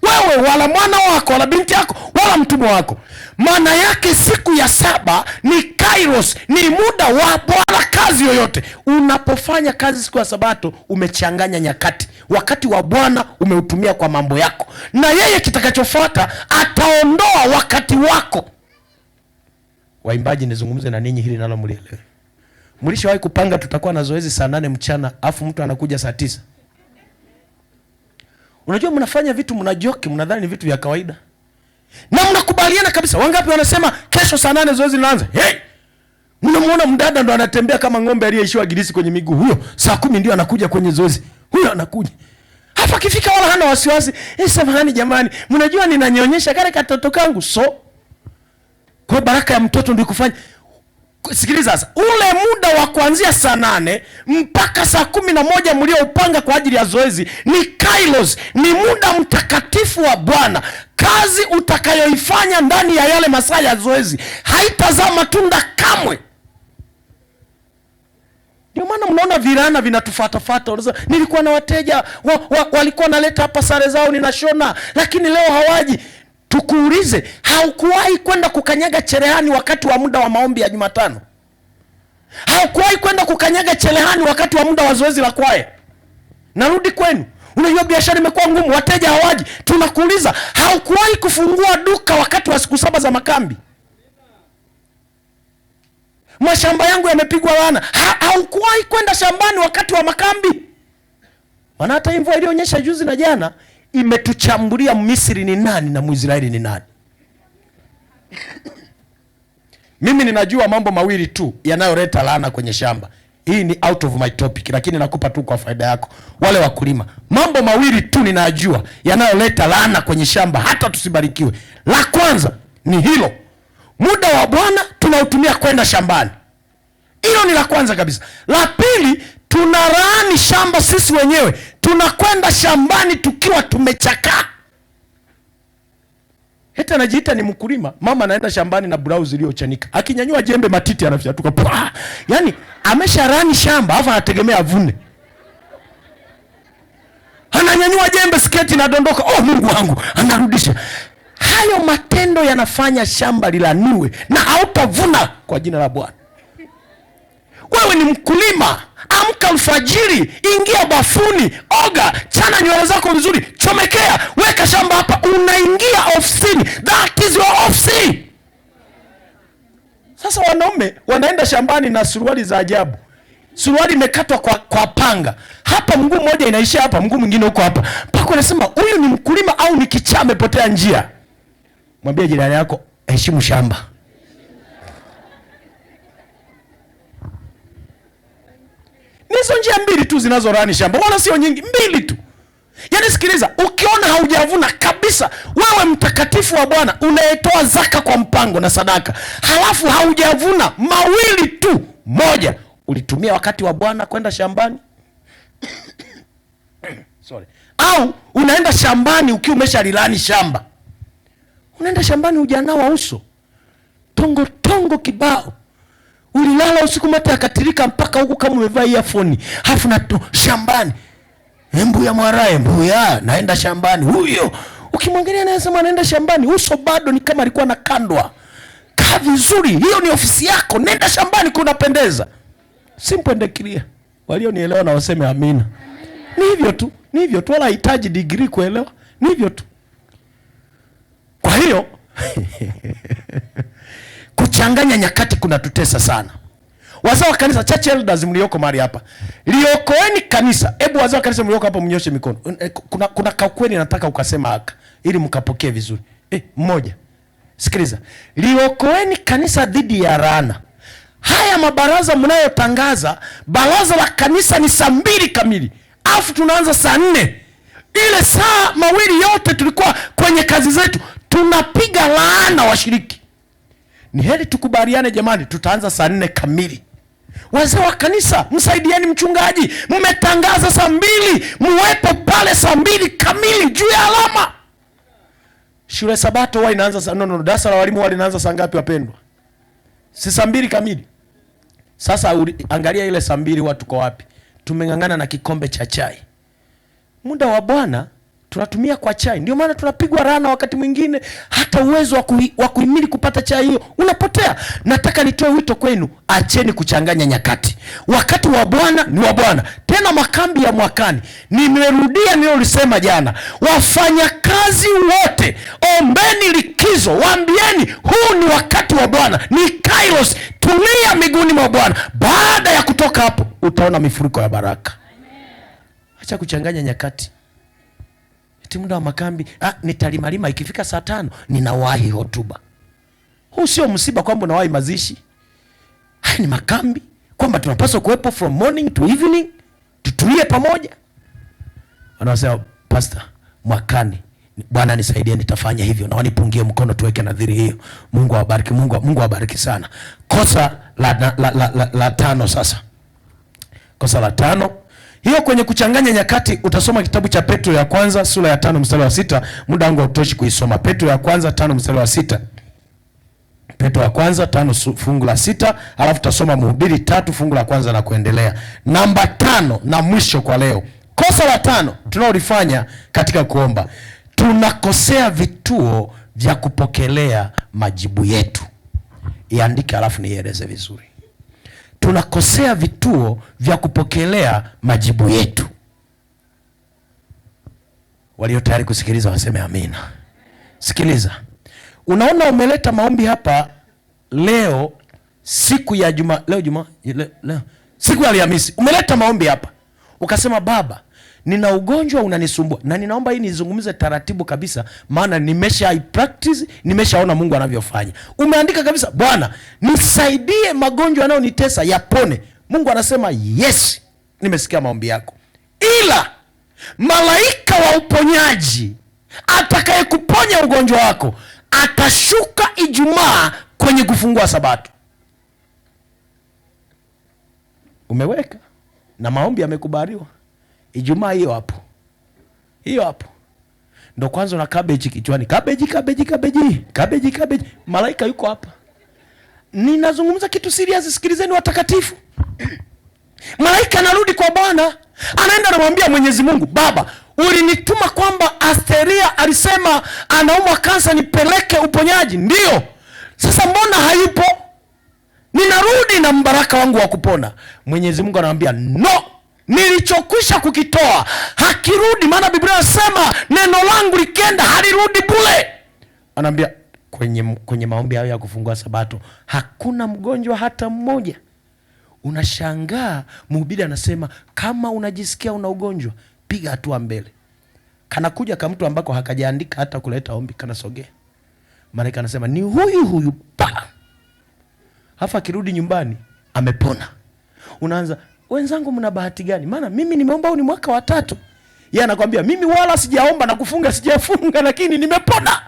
wewe wala mwana wako wala binti yako wala mtumwa wako. Maana yake siku ya saba ni kairos, ni muda wa Bwana, kazi yoyote. Unapofanya kazi siku ya Sabato umechanganya nyakati. Wakati wa Bwana umeutumia kwa mambo yako, na yeye kitakachofuata ataondoa wakati wako. Waimbaji, nizungumze na ninyi hili nalo mlielewe. Mlishawahi kupanga tutakuwa na zoezi saa 8 mchana afu mtu anakuja saa 9? Unajua mnafanya vitu mnajoki, mnadhani ni vitu vya kawaida. Na mnakubaliana kabisa. Wangapi wanasema kesho saa 8 zoezi linaanza? Hey! Mnamuona mdada ndo anatembea kama ng'ombe aliyeishiwa gilisi kwenye miguu. Huyo saa 10 ndio anakuja kwenye zoezi. Huyo anakuja. Hapa kifika wala hana wasiwasi. Samahani jamani, mnajua ninanyonyesha kale katoto kangu. So kwa baraka ya mtoto ndio kufanya. Sikiliza sasa, ule muda wa kuanzia saa 8 mpaka saa 11 mlioupanga kwa ajili ya zoezi ni kairos, ni muda mtakatifu wa Bwana. Kazi utakayoifanya ndani ya yale masaa ya zoezi haitazaa matunda kamwe. Ndio maana mnaona virana vinatufatafata. Nilikuwa na wateja walikuwa naleta hapa sare zao ninashona, lakini leo hawaji. Tukuulize, haukuwahi kwenda kukanyaga cherehani wakati wa muda wa maombi ya Jumatano? Haukuwahi kwenda kukanyaga cherehani wakati wa muda wa zoezi la kwaya? Narudi kwenu. Unajua biashara imekuwa ngumu, wateja hawaji. Tunakuuliza, haukuwahi kufungua duka wakati wa siku 7 za makambi? Mashamba yangu yamepigwa laana. Haukuwahi kwenda shambani wakati wa makambi? Maana hata mvua ilionyesha juzi na jana imetuchambulia Misri ni nani na Mwisraeli ni nani. Mimi ninajua mambo mawili tu yanayoleta laana kwenye shamba. Hii ni out of my topic, lakini nakupa tu kwa faida yako wale wakulima. Mambo mawili tu ninajua yanayoleta laana kwenye shamba hata tusibarikiwe. La kwanza ni hilo, muda wa Bwana tunautumia kwenda shambani. Hilo ni la kwanza kabisa. La pili, tunalaani shamba sisi wenyewe. Tunakwenda shambani tukiwa tumechakaa. Hata anajiita ni mkulima, mama anaenda shambani na blouse iliyochanika. Akinyanyua jembe matiti anafyatuka. Yaani amesharani shamba afa anategemea avune. Ananyanyua jembe sketi inadondoka. Oh Mungu wangu, anarudisha. Hayo matendo yanafanya shamba lilaniwe na hautavuna kwa jina la Bwana. Wewe ni mkulima, amka alfajiri, ingia bafuni, oga, chana nywele zako vizuri, chomekea, weka shamba hapa, unaingia ofisini. That is your office. Sasa wanaume wanaenda shambani na suruali za ajabu. Suruali imekatwa kwa panga. Hapa mguu mmoja inaishia hapa, mguu mwingine huko hapa. Pako nasema huyu ni mkulima au ni kichaa amepotea njia. Mwambie jirani yako heshimu shamba. Nizo njia mbili tu zinazorani shamba, wala sio nyingi, mbili tu. Yaani sikiliza, ukiona haujavuna kabisa, wewe mtakatifu wa Bwana unayetoa zaka kwa mpango na sadaka, halafu haujavuna, mawili tu. Moja, ulitumia wakati wa Bwana kwenda shambani. Sorry. Au unaenda shambani ukiwa umeshalilani shamba. Unaenda shambani hujanawa uso. Tongo kibao. Ulilala usiku mata akatirika mpaka huku kama umevaa earphone. Halafu na shambani. Mbuya mwarae, mbuya naenda shambani. Huyo ukimwangalia anasema anaenda shambani, uso bado ni kama alikuwa anakandwa. kaa vizuri, hiyo ni ofisi yako, nenda shambani kunapendeza. Simple and clear. Walionielewa na waseme amina. Ni hivyo tu, ni hivyo tu, wala hitaji degree kuelewa, ni hivyo tu. Kwa hiyo kuchanganya nyakati kunatutesa sana. Wazee wa kanisa, church elders mlioko mahali hapa, liokoeni kanisa. Hebu wazee wa kanisa mlioko hapa mnyoshe mikono. Kuna kaukweli nataka ukasema haka ili mkapokee vizuri. Mmoja. Sikiliza. Liokoeni kanisa dhidi ya laana. Haya mabaraza mnayotangaza, baraza la kanisa ni saa 2 kamili. Alafu tunaanza saa 4. Ile saa mawili yote tulikuwa kwenye kazi zetu, tunapiga laana washiriki. Ni heri tukubaliane jamani, tutaanza saa 4 kamili. Wazee wa kanisa, msaidieni mchungaji. Mmetangaza saa 2, muwepo pale saa 2 kamili juu ya alama. Shule Sabato huwa inaanza saa darasa la walimu huwa linaanza saa ngapi wapendwa? Si saa 2 kamili. Sasa angalia ile saa 2 watu tuko wapi? Tumeng'ang'ana na kikombe cha chai. Muda wa Bwana tunatumia kwa chai. Ndio maana tunapigwa laana wakati mwingine, hata uwezo wa kuhimili kupata chai hiyo unapotea. Nataka nitoe wito kwenu, acheni kuchanganya nyakati. Wakati wa Bwana ni wa Bwana. Tena makambi ya mwakani, nimerudia nilolisema jana, wafanyakazi wote ombeni likizo, waambieni huu ni wakati wa Bwana, ni Kairos, tulia miguuni mwa Bwana. Baada ya kutoka hapo utaona mifuriko ya baraka. Acha kuchanganya nyakati. Muda wa makambi, nitalimalima ikifika saa 5 ninawahi hotuba. Huu sio msiba kwamba unawahi mazishi. Haya ni makambi kwamba tunapaswa kuwepo from morning to evening, tutulie pamoja. Wanasema pastor, mwakani Bwana nisaidie nitafanya hivyo, na wanipungie mkono tuweke nadhiri hiyo. Mungu awabariki, Mungu awabariki sana. Kosa la 5 sasa. Kosa la 5. Hiyo kwenye kuchanganya nyakati, utasoma kitabu cha Petro ya kwanza sura ya 5 mstari wa 6. Muda wangu hautoshi kuisoma. Petro ya kwanza 5 mstari wa 6. Petro ya kwanza 5 fungu la 6, alafu tutasoma Mhubiri 3 fungu la kwanza na kuendelea. Namba 5 na mwisho kwa leo. Kosa la 5 tunaolifanya katika kuomba, tunakosea vituo vya kupokelea majibu yetu. Iandike alafu nieleze vizuri. Tunakosea vituo vya kupokelea majibu yetu. Walio tayari kusikiliza waseme amina. Sikiliza. Unaona umeleta maombi hapa leo, siku ya siku ya Alhamisi. Umeleta maombi hapa. Ukasema Baba, nina ugonjwa unanisumbua, na ninaomba hii nizungumze taratibu kabisa, maana practice, nimeshaona Mungu anavyofanya. Umeandika kabisa, Bwana nisaidie magonjwa yanayonitesa yapone. Mungu anasema yes, nimesikia maombi yako, ila malaika wa uponyaji atakaye kuponya ugonjwa wako atashuka Ijumaa kwenye kufungua Sabato. Umeweka na maombi yamekubaliwa. Ijumaa hiyo hapo. Hiyo hapo. Ndo kwanza na cabbage kichwani. Cabbage. Malaika yuko hapa. Ninazungumza kitu serious, sikilizeni watakatifu. Malaika anarudi kwa Bwana, anaenda anamwambia Mwenyezi Mungu, Baba, ulinituma kwamba Asteria alisema anaumwa kansa nipeleke uponyaji. Ndio. Sasa mbona hayupo? Ninarudi na mbaraka wangu wa kupona. Mwenyezi Mungu anamwambia, no, nilichokwisha kukitoa hakirudi, maana Biblia inasema neno langu likienda halirudi bure. Anambia kwenye maombi hayo ya kufungua Sabato hakuna mgonjwa hata mmoja. Unashangaa mhubiri anasema kama unajisikia una ugonjwa piga hatua mbele. Kanakuja kama mtu ambako hakajaandika hata kuleta ombi, kanasogea. Malaika anasema ni huyu pa. Hafa kirudi nyumbani amepona. Unaanza, wenzangu mna bahati gani? Maana mimi nimeomba huu ni mwaka wa 3. Yeye anakuambia mimi wala sijaomba na kufunga sijafunga, lakini nimepona.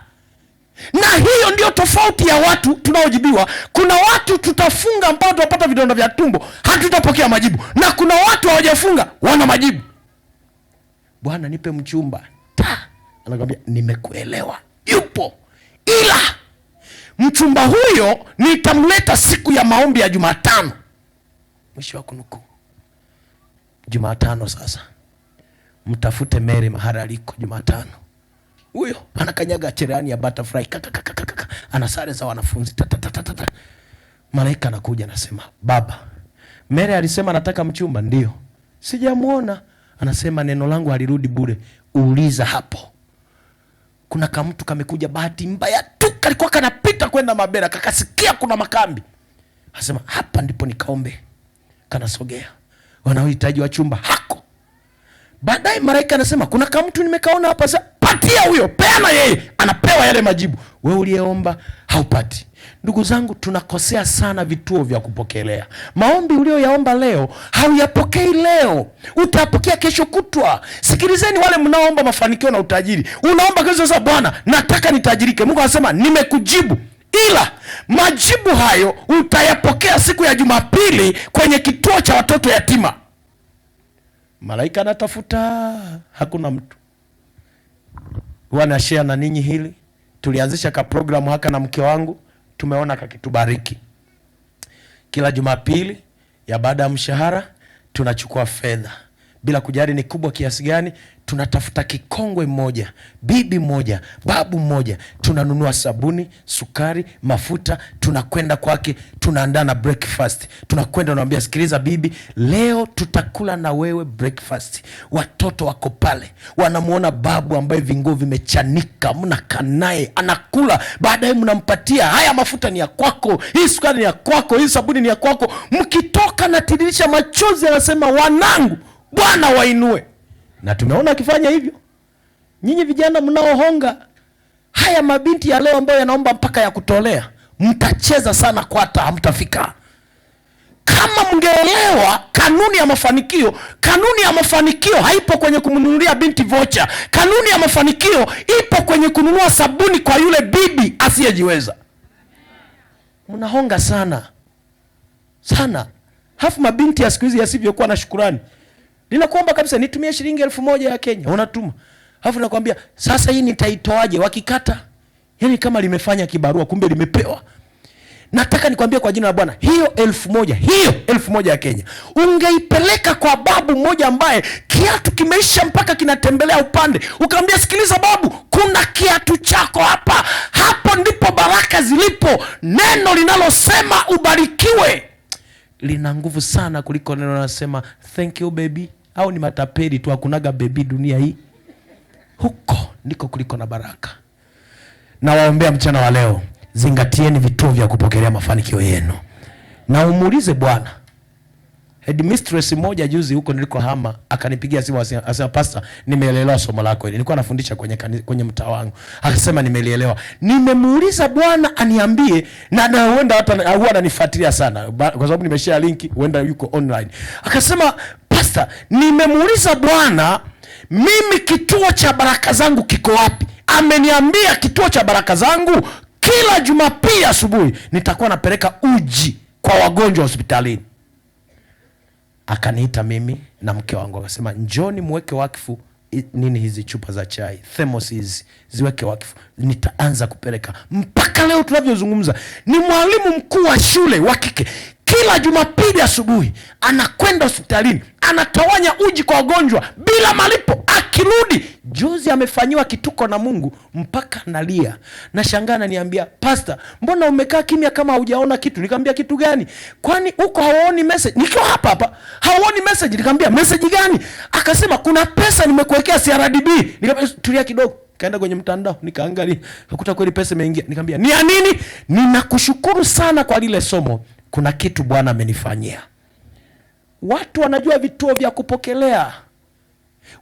Na hiyo ndio tofauti ya watu tunaojibiwa. Kuna watu tutafunga mpaka tupata vidonda vya tumbo, hatutapokea majibu. Na kuna watu hawajafunga wana majibu. Bwana nipe mchumba. Anakuambia nimekuelewa. Yupo. Ila mchumba huyo nitamleta siku ya maombi ya Jumatano. Mwisho wa kunukuu. Jumatano sasa. Mtafute Mary mahali aliko Jumatano. huyo anakanyaga cherehani ya butterfly, ana sare za wanafunzi. Malaika anakuja anasema, baba, Mary alisema anataka mchumba. Ndio. Sijamuona. Anasema neno langu halirudi bure, uuliza hapo. Kuna kamtu kamekuja bahati mbaya tu, kalikuwa kanapita kwenda Mabera, kakasikia kuna makambi. Anasema hapa ndipo nikaombe. Kanasogea, wanaohitaji wachumba hako. Baadaye malaika anasema kuna kamtu nimekaona hapa, sasa patia huyo, peana yeye. Anapewa yale majibu. Wewe uliyeomba haupati. Ndugu zangu, tunakosea sana vituo vya kupokelea. Maombi ulioyaomba leo hauyapokei leo, utapokea kesho kutwa. Sikilizeni wale mnaoomba mafanikio na utajiri. Unaomba kesho, sasa Bwana nataka nitajirike. Mungu anasema nimekujibu, ila majibu hayo utayapokea siku ya Jumapili kwenye kituo cha watoto yatima. Malaika anatafuta, hakuna mtu. Wana share na ninyi hili. Tulianzisha ka programu haka na mke wangu, tumeona kakitubariki. Kila Jumapili ya baada ya mshahara tunachukua fedha, bila kujali ni kubwa kiasi gani. Tunatafuta kikongwe mmoja, bibi mmoja, babu mmoja, tunanunua sabuni, sukari, mafuta, tunakwenda kwake, tunaandaa na breakfast. Tunakwenda, unamwambia sikiliza bibi, leo tutakula na wewe breakfast. Watoto wako pale, wanamuona babu ambaye vingo vimechanika, mnakaa naye anakula. Baadaye mnampatia, haya mafuta ni ya kwako, hii sukari ni ya kwako, hii sabuni ni ya kwako. Mkitoka na tiririsha machozi, anasema wanangu, Bwana wainue. Na tumeona akifanya hivyo. Nyinyi vijana mnaohonga, haya mabinti ya leo ambayo yanaomba mpaka ya kutolea, mtacheza sana kwata, hamtafika. Kama mngeelewa kanuni ya mafanikio, kanuni ya mafanikio haipo kwenye kumnunulia binti vocha. Kanuni ya mafanikio ipo kwenye kununua sabuni kwa yule bibi asiyejiweza. Mnahonga sana sana. Hafu mabinti ya siku hizi yasivyokuwa na shukrani. Ninakuomba kabisa nitumie shilingi 1000 ya Kenya, unatuma. Alafu nakwambia sasa hii nitaitoaje? Wakikata, yani kama limefanya kibarua kumbe limepewa. Nataka nikwambie kwa jina la Bwana, hiyo 1000, hiyo 1000 ya Kenya ungeipeleka kwa babu mmoja ambaye kiatu kimeisha mpaka kinatembelea upande. Ukamwambia sikiliza babu, kuna kiatu chako hapa. Hapo ndipo baraka zilipo. Neno linalosema ubarikiwe lina nguvu sana kuliko neno linalosema thank you baby. Au ni matapeli tu, hakunaga baby dunia hii. Huko ndiko kuliko na baraka. Na waombea mchana wa leo, zingatieni vituo vya kupokelea mafanikio yenu. Na umuulize Bwana. Headmistress moja juzi huko niliko hama akanipigia simu asema pastor, nimeelewa somo lako hili. Nilikuwa nafundisha kwenye mtaa wangu. Akasema nimeelewa. Nimemuuliza Bwana aniambie, na huenda hata huwa ananifuatilia sana kwa sababu nimeshare link, huenda yuko online. Akasema pastor, nimemuuliza Bwana, mimi kituo cha baraka zangu kiko wapi? Ameniambia kituo cha baraka zangu kila Jumapili asubuhi nitakuwa napeleka uji kwa wagonjwa hospitalini. Akaniita mimi na mke wangu, akasema njoni muweke wakifu nini hizi chupa za chai, thermos hizi ziweke wakifu, nitaanza kupeleka. Mpaka leo tunavyozungumza ni mwalimu mkuu wa shule wa kike. Kila Jumapili asubuhi anakwenda hospitalini, anatawanya uji kwa wagonjwa bila malipo. Akirudi juzi amefanyiwa kituko na Mungu mpaka nalia. Nashangaa ananiambia, pastor, mbona umekaa kimya kama hujaona kitu? Nikamwambia kitu gani? Kwani uko hawaoni message? Nikiwa hapa hawaoni message. Nikamwambia message gani? Akasema kuna pesa nimekuwekea CRDB. Nikamwambia tulia kidogo. Kaenda kwenye mtandao nikaangalia, nakuta kweli pesa imeingia. Nikamwambia ni ya nini? Ninakushukuru sana kwa lile somo. Kuna kitu Bwana amenifanyia. Watu wanajua vituo vya kupokelea.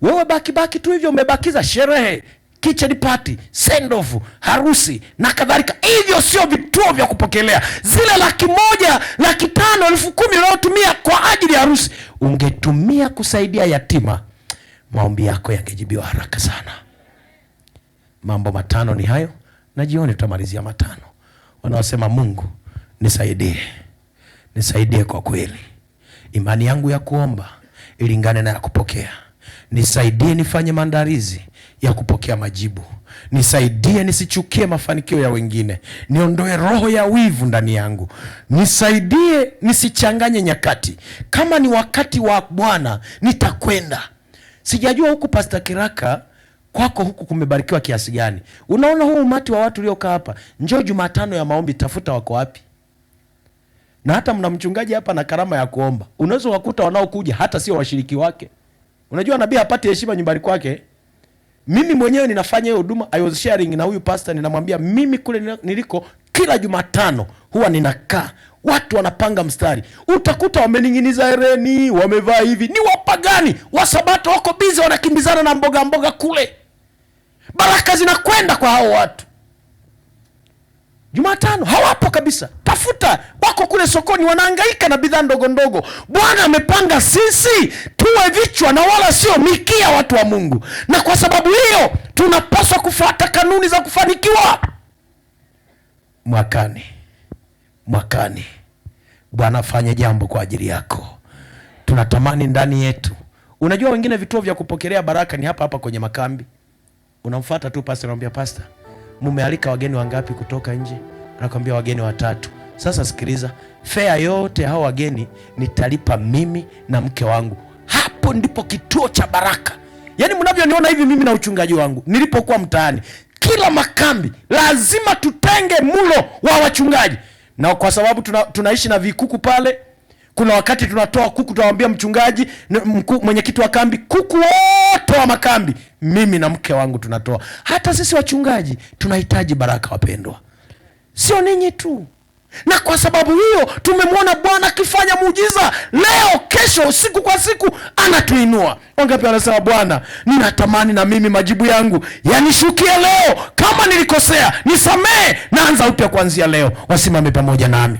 Wewe baki tu hivyo, umebakiza sherehe, kitchen party, send off, harusi na kadhalika. Hivyo sio vituo vya kupokelea. Zile 1,000,000, 500,000, 10,000 unayotumia kwa ajili ya harusi, ungetumia kusaidia yatima, maombi yako yangejibiwa haraka sana. Mambo 5 ni hayo, na jioni tutamalizia 5. Wanaosema Mungu nisaidie kwa kweli. Imani yangu ya kuomba ilingane na ya kupokea. Nisaidie nifanye maandalizi ya kupokea majibu. Nisaidie nisichukie mafanikio ya wengine. Niondoe roho ya wivu ndani yangu. Nisaidie nisichanganye nyakati. Kama ni wakati wa Bwana nitakwenda. Sijajua huku Pastor Kiraka kwako huku kumebarikiwa kiasi gani? Unaona huu umati wa watu uliokaa hapa, njoo Jumatano ya maombi, tafuta wako wapi. Na hata mna mchungaji hapa na karama ya kuomba, unaweza wakuta wanaokuja hata sio washiriki wake. Unajua nabii hapati heshima nyumbani kwake. Mimi mwenyewe ninafanya hiyo huduma, I was sharing na huyu pastor, ninamwambia mimi kule niliko kila Jumatano huwa ninakaa, watu wanapanga mstari, utakuta wameninginiza hereni, wamevaa hivi, ni wapagani, wasabato wako busy wanakimbizana na mboga kule. Baraka zinakwenda kwa hao watu. Jumatano hawapo kabisa. Tafuta, wako kule sokoni wanahangaika na bidhaa ndogo ndogo. Bwana amepanga sisi tuwe vichwa na wala sio mikia, watu wa Mungu. Na kwa sababu hiyo tunapaswa kufuata kanuni za kufanikiwa. Mwakani Bwana afanye jambo kwa ajili yako. Tunatamani ndani yetu. Unajua wengine vituo vya kupokelea baraka ni hapa kwenye makambi. Unamfuata tu pastor, anamwambia pastor, mumealika wageni wangapi kutoka nje? Anakuambia wageni 3. Sasa sikiliza, fare yote hao wageni nitalipa mimi na mke wangu. Hapo ndipo kituo cha baraka. Yaani mnavyoniona hivi mimi na uchungaji wangu, nilipokuwa mtaani, kila makambi lazima tutenge mulo wa wachungaji. Na kwa sababu tunaishi na vikuku pale, kuna wakati tunatoa kuku, tunamwambia mchungaji, mwenyekiti wa kambi, kuku wote wa makambi mimi na mke wangu tunatoa. Hata sisi wachungaji tunahitaji baraka, wapendwa, sio ninyi tu. Na kwa sababu hiyo tumemwona Bwana akifanya muujiza leo, kesho, siku kwa siku anatuinua. Wangapi wanasema Bwana, ninatamani na mimi majibu yangu yanishukie leo, kama nilikosea nisamee, naanza upya kuanzia leo. Wasimame pamoja nami.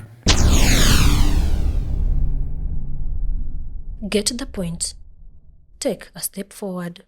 Get the point. Take a step forward.